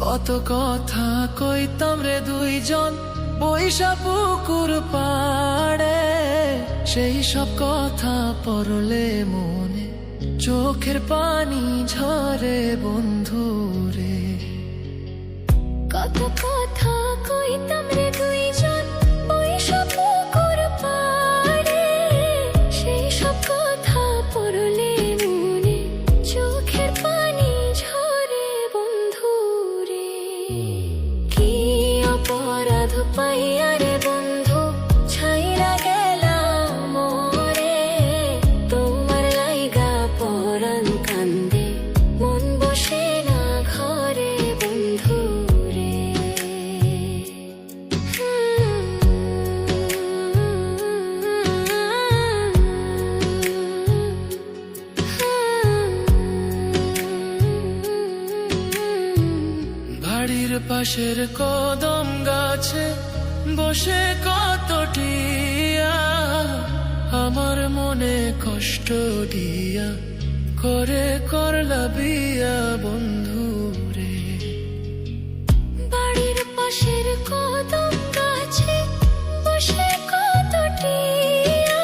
কত কথা কইতাম রে দুইজন বৈশা পুকুর পাড়ে, সেই সব কথা পড়লে মনে চোখের পানি ঝরে বন্ধু রে। কত কথা কইতাম রে দুইজন বৈশা পুকুর পাড়ে, সেই সব কথা পড়লে মনে চোখের পানি ঝরে বন্ধু রে। কি অপরাধ পাইয়া রে বন্ধু ছাইরা গেলাম মোরে, তোমার লাইগা পরাণ কান্দে মন বসে না ঘরে বন্ধু রে। বাড়ির পাশের কদম গাছে বসে কত টিয়া, আমার মনে কষ্ট দিয়া করে করলা বিয়া বন্ধু রে। বাড়ির পাশের কদম গাছে বসে কত টিয়া,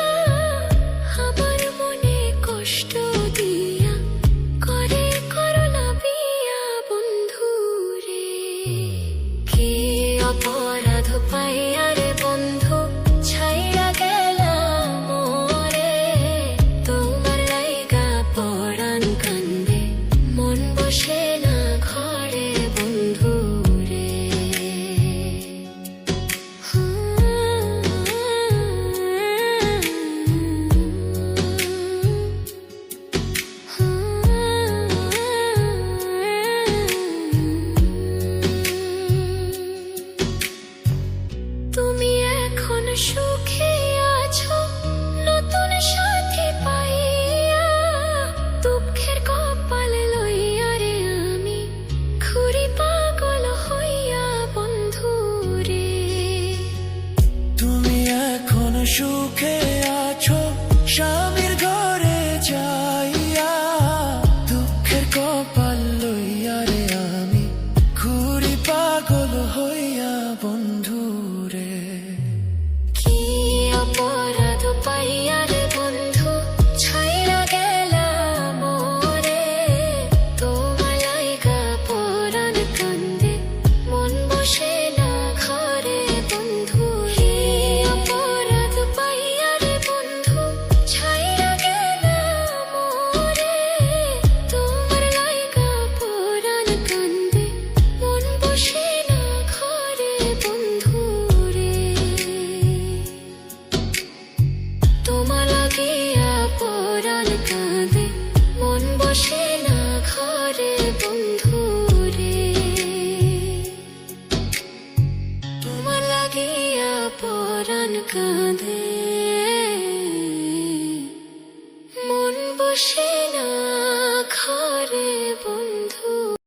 আমার মনে কষ্ট দিয়া করে করলা বিয়া বন্ধু রে। কি অপরাধ পাইয়া রে বন্ধু ছাইরা গেলাম মোরে, তোমার লাইগা পরাণ কান্দে মন বসে না ঘরে বন্ধু রে। তুমি এখন সুখে আছো নতুন সাথী পাইয়া, দুঃখের কপাল লইয়া রে আমি ঘুরি পাগল হইয়া বন্ধু রে। তুমি এখন সুখে আছো স্বামীর ঘরে যাইয়া, দুঃখের কপাল লইয়া রে আমি ঘুরি পাগল হইয়া বন্ধু রে। কি অপরাধ পাইয়া রে বন্ধু ছাইরা গেলাম মোরে, তোমার লাইগা পরাণ কান্দে মন বসে না ঘরে বন্ধু রে। অপরাধ পাইয়া রে বন্ধু ছাইরা গেলাম মোরে, তোমার লাইগা পরাণ কান্দে মন বসে না ঘরে বন্ধু রে। তোমার লাগিয়া পরাণ কাঁদে মন বসে না ঘরে বন্ধু রে। তোমার লাগিয়া পরাণ কাঁদে মন বসে